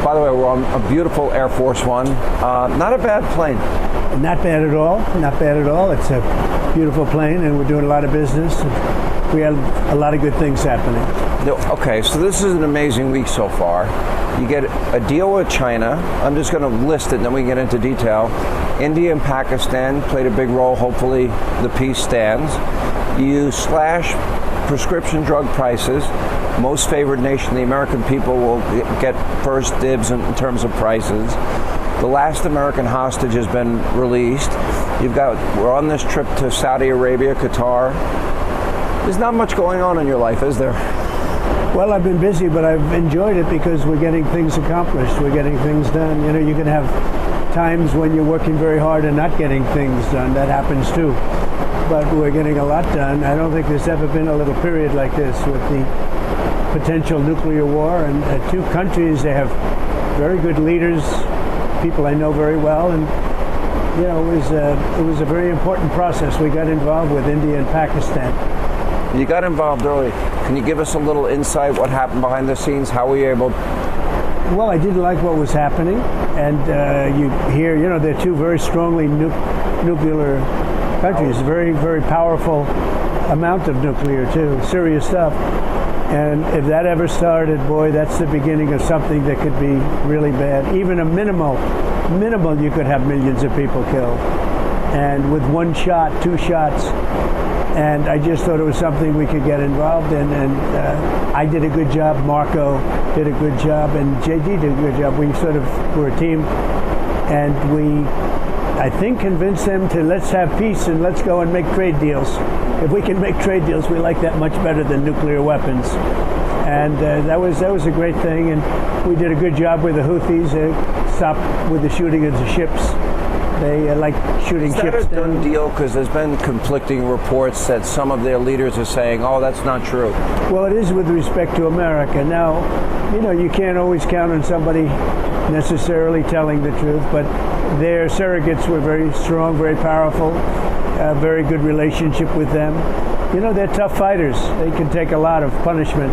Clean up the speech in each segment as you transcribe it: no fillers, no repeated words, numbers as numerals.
By the way, we're on a beautiful Air Force One. Not a bad plane. Not bad at all. Not bad at all. It's a beautiful plane, and we're doing a lot of business. We have a lot of good things happening. Okay, so this is an amazing week so far. You get a deal with China. I'm just going to list it, and then we get into detail. India and Pakistan played a big role. Hopefully, the peace stands. You slash prescription drug prices. Most favored nation, the American people, will get first dibs in terms of prices. The last American hostage has been released. We're on this trip to Saudi Arabia, Qatar. There's not much going on in your life, is there? Well, I've been busy, but I've enjoyed it because we're getting things accomplished. We're getting things done. You know, you can have times when you're working very hard and not getting things done. That happens too. But we're getting a lot done. I don't think there's ever been a little period like this with the potential nuclear war. And two countries, they have very good leaders, people I know very well. And, you know, it was a very important process. We got involved with India and Pakistan. You got involved early. Can you give us a little insight what happened behind the scenes? How were you able? Well, I didn't like what was happening. And you hear, you know, they're two very strongly nuclear countries, very, very powerful amount of nuclear too, serious stuff. And if that ever started, boy, that's the beginning of something that could be really bad. Even a minimal, you could have millions of people killed. And with one shot, two shots. And I just thought it was something we could get involved in. And I did a good job, Marco did a good job, and JD did a good job. We sort of were a team, and we, I think, convinced them to let's have peace and let's go and make trade deals. If we can make trade deals, we like that much better than nuclear weapons. And that was a great thing. And we did a good job with the Houthis. Stopped with the shooting of the ships. They like shooting ships down. Is that a done deal? Because there's been conflicting reports that some of their leaders are saying, oh, that's not true. Well, it is with respect to America. Now, you know, you can't always count on somebody necessarily telling the truth, but their surrogates were very strong, very powerful, very good relationship with them. You know, they're tough fighters. They can take a lot of punishment,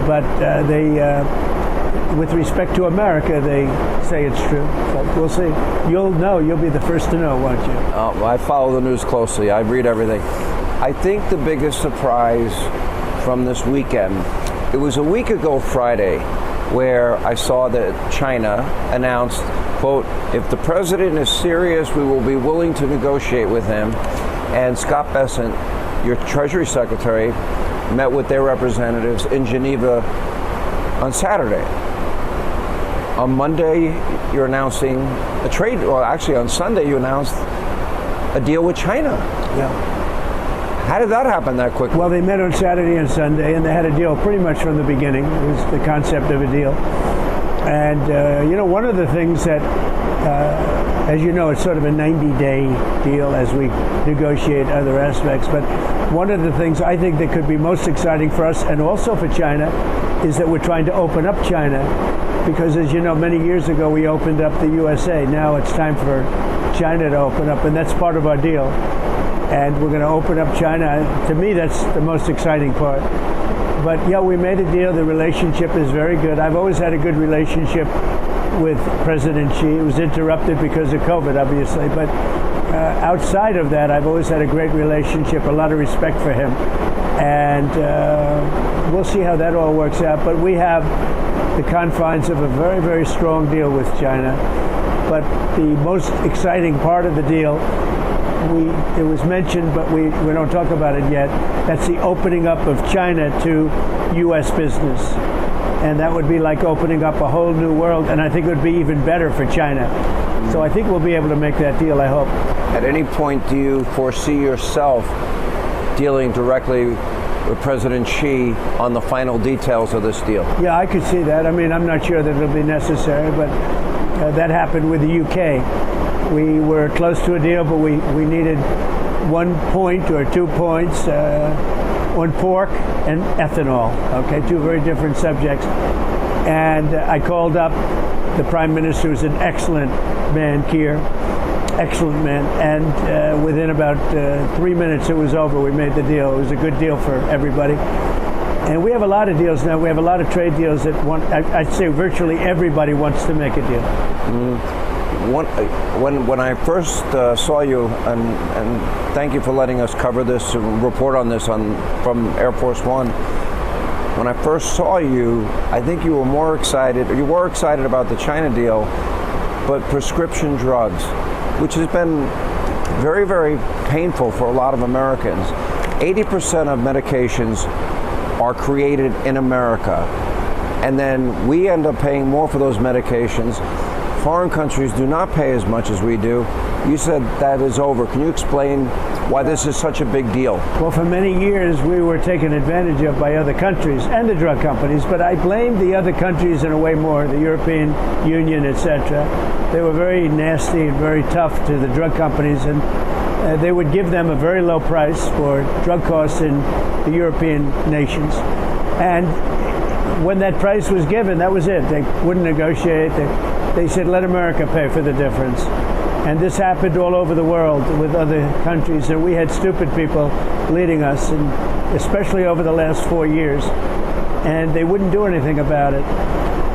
but with respect to America, they say it's true. So we'll see. You'll know. You'll be the first to know, won't you? I follow the news closely. I read everything. I think the biggest surprise from this weekend, it was a week ago Friday, where I saw that China announced, quote, if the president is serious, we will be willing to negotiate with him. And Scott Bessent, your Treasury Secretary, met with their representatives in Geneva on Saturday. On Monday, you're announcing a trade, well, actually on Sunday, you announced a deal with China. Yeah. How did that happen that quickly? Well, they met on Saturday and Sunday, and they had a deal pretty much from the beginning. It was the concept of a deal. And, you know, one of the things that, as you know, it's sort of a 90-day deal as we negotiate other aspects. But one of the things I think that could be most exciting for us and also for China is that we're trying to open up China. Because, as you know, many years ago we opened up the USA. Now it's time for China to open up, and that's part of our deal. And we're going to open up China. To me, that's the most exciting part. But, yeah, we made a deal. The relationship is very good. I've always had a good relationship with President Xi. It was interrupted because of COVID, obviously. But outside of that, I've always had a great relationship, a lot of respect for him. And we'll see how that all works out. But we have the confines of a very, very strong deal with China. But the most exciting part of the deal, it was mentioned, but we don't talk about it yet. That's the opening up of China to U.S. business. And that would be like opening up a whole new world, and I think it would be even better for China. So I think we'll be able to make that deal, I hope. At any point, do you foresee yourself dealing directly with President Xi on the final details of this deal? Yeah, I could see that. I mean, I'm not sure that it'll be necessary, but that happened with the UK. We were close to a deal, but we needed 1 point or 2 points on pork and ethanol, okay, two very different subjects. And I called up the Prime Minister, who's an excellent man, Keir, excellent man, and within about 3 minutes it was over. We made the deal. It was a good deal for everybody. And we have a lot of deals now. We have a lot of trade deals that I'd say virtually everybody wants to make a deal. When I first saw you, and thank you for letting us cover this and report on this from Air Force One. When I first saw you, I think you were excited about the China deal, but prescription drugs, which has been very, very painful for a lot of Americans. 80% of medications are created in America, and then we end up paying more for those medications. Foreign countries do not pay as much as we do. You said that is over. Can you explain why this is such a big deal? Well, for many years we were taken advantage of by other countries and the drug companies, but I blame the other countries in a way more, the European Union, etc. They were very nasty and very tough to the drug companies, and they would give them a very low price for drug costs in the European nations. And when that price was given, that was it. They wouldn't negotiate. They said, let America pay for the difference. And this happened all over the world with other countries, and we had stupid people leading us, and especially over the last 4 years, and they wouldn't do anything about it.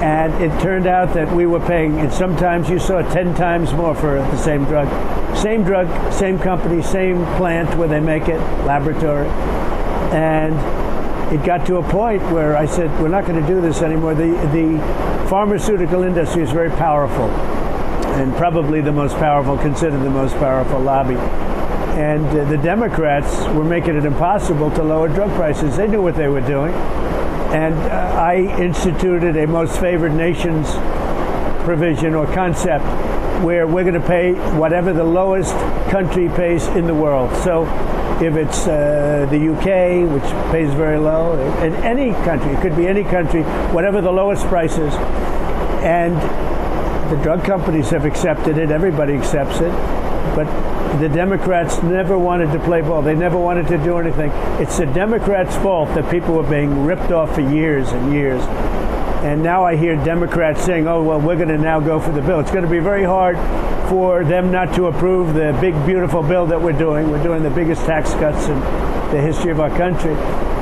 And it turned out that we were paying, and sometimes you saw 10 times more for the same drug. Same drug, same company, same plant where they make it, laboratory. And it got to a point where I said, we're not going to do this anymore. The pharmaceutical industry is very powerful, and probably the most powerful, considered the most powerful lobby. And the Democrats were making it impossible to lower drug prices. They knew what they were doing. And I instituted a most favored nations provision or concept where we're going to pay whatever the lowest country pays in the world. So if it's the UK, which pays very low, in any country, it could be any country, whatever the lowest price is. And the drug companies have accepted it, everybody accepts it, but the Democrats never wanted to play ball. They never wanted to do anything. It's the Democrats' fault that people were being ripped off for years and years. And now I hear Democrats saying, oh, well, we're going to now go for the bill. It's going to be very hard for them not to approve the big, beautiful bill that we're doing. We're doing the biggest tax cuts in the history of our country,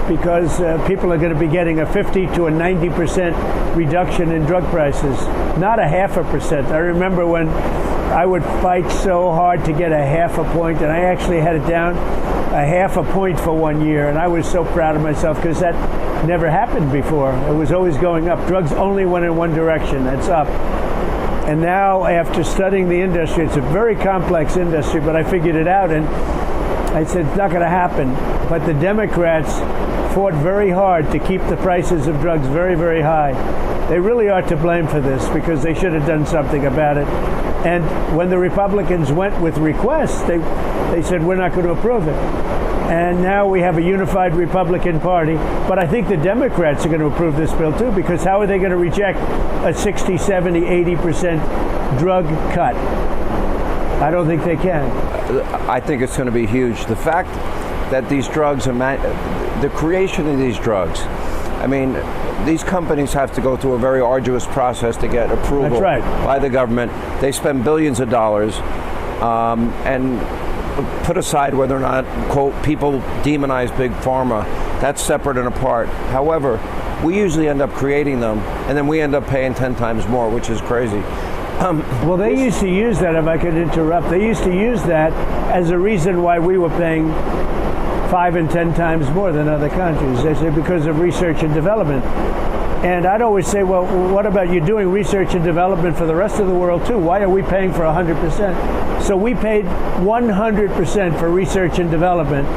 because people are going to be getting a 50 to a 90% reduction in drug prices, not a 0.5%. I remember when I would fight so hard to get a 0.5 point, and I actually had it down a 0.5 point for 1 year, and I was so proud of myself because that never happened before. It was always going up. Drugs only went in one direction, that's up. And now, after studying the industry, it's a very complex industry, but I figured it out, and I said it's not going to happen. But the Democrats fought very hard to keep the prices of drugs very, very high. They really are to blame for this, because they should have done something about it. And when the Republicans went with requests, they said, we're not going to approve it. And now we have a unified Republican Party. But I think the Democrats are going to approve this bill too, because how are they going to reject a 60, 70, 80% drug cut? I don't think they can. I think it's going to be huge. The fact that these drugs are the creation of these drugs, I mean, these companies have to go through a very arduous process to get approval. That's right. By the government. They spend billions of dollars, and put aside whether or not, quote, people demonize big pharma. That's separate and apart. However, we usually end up creating them, and then we end up paying 10 times more, which is crazy. Well, they used to use that, if I could interrupt, they used to use that as a reason why we were paying 5 and 10 times more than other countries. They say because of research and development. And I'd always say, well, what about you doing research and development for the rest of the world too? Why are we paying for 100%? So we paid 100% for research and development,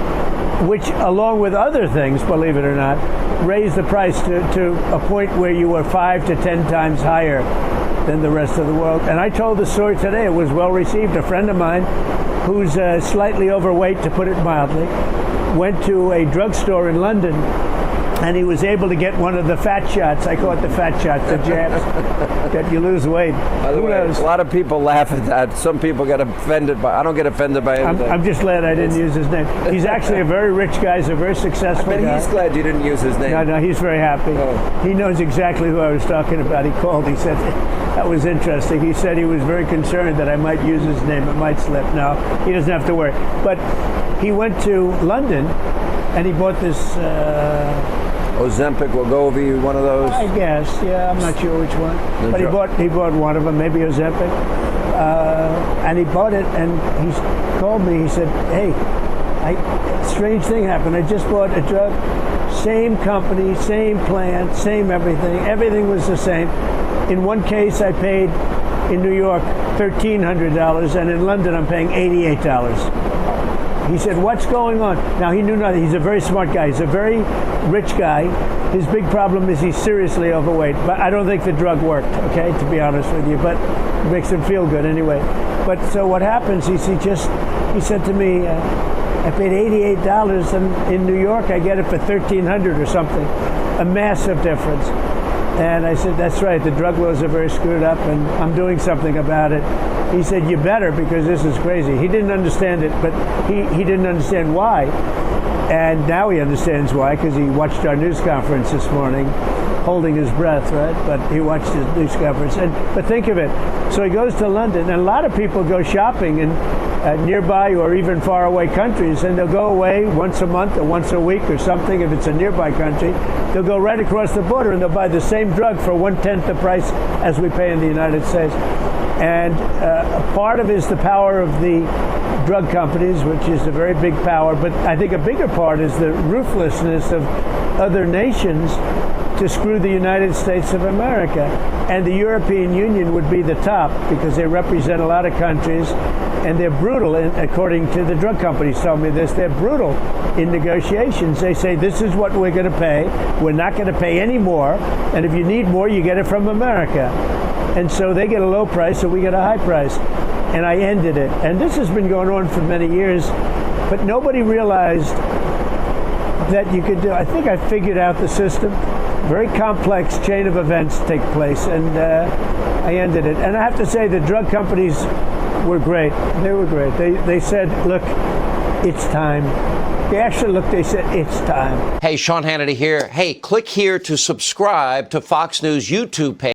which, along with other things, believe it or not, raised the price to a point where you were 5 to 10 times higher than the rest of the world. And I told the story today. It was well received. A friend of mine who's slightly overweight, to put it mildly, went to a drugstore in London, and he was able to get one of the fat shots. I call it the fat shots, the jabs, that you lose weight. By the way, a lot of people laugh at that. Some people get offended by. I don't get offended by anything. I'm just glad I didn't use his name. He's actually a very rich guy. He's a very successful guy. He's glad you didn't use his name. No, he's very happy. Oh. He knows exactly who I was talking about. He called. He said, that was interesting. He said he was very concerned that I might use his name. It might slip. No, he doesn't have to worry. But he went to London, and he bought this Ozempic, Wegovy, one of those? I guess, yeah, I'm not sure which one. The But he bought one of them, maybe Ozempic. And he bought it, and he called me. He said, hey, strange thing happened. I just bought a drug, same company, same plant, same everything. Everything was the same. In one case, I paid in New York $1,300, and in London, I'm paying $88. He said, what's going on? Now, he knew nothing. He's a very smart guy. He's a very rich guy. His big problem is he's seriously overweight. But I don't think the drug worked, okay, to be honest with you. But it makes him feel good anyway. But so what happens is he said to me, I paid $88, and in New York, I get it for $1,300 or something. A massive difference. And I said, that's right, the drug laws are very screwed up, and I'm doing something about it. He said, you better, because this is crazy. He didn't understand it, but he didn't understand why. And now he understands why, because he watched our news conference this morning, holding his breath, right? But he watched his news conference. But think of it. So he goes to London, and a lot of people go shopping in nearby or even far away countries, and they'll go away once a month or once a week or something. If it's a nearby country, they'll go right across the border and they'll buy the same drug for 1/10 the price as we pay in the United States. And a part of it is the power of the drug companies, which is a very big power. But I think a bigger part is the ruthlessness of other nations to screw the United States of America. And the European Union would be the top because they represent a lot of countries, and they're brutal, according to the drug companies telling me this, they're brutal in negotiations. They say, this is what we're going to pay. We're not going to pay any more. And if you need more, you get it from America. And so they get a low price, so we get a high price. And I ended it. And this has been going on for many years, but nobody realized that you could do. I think I figured out the system. Very complex chain of events take place, and I ended it. And I have to say, the drug companies were great. They were great. They said, look, it's time. They actually looked, they said, it's time. Hey, Sean Hannity here. Hey, click here to subscribe to Fox News YouTube page.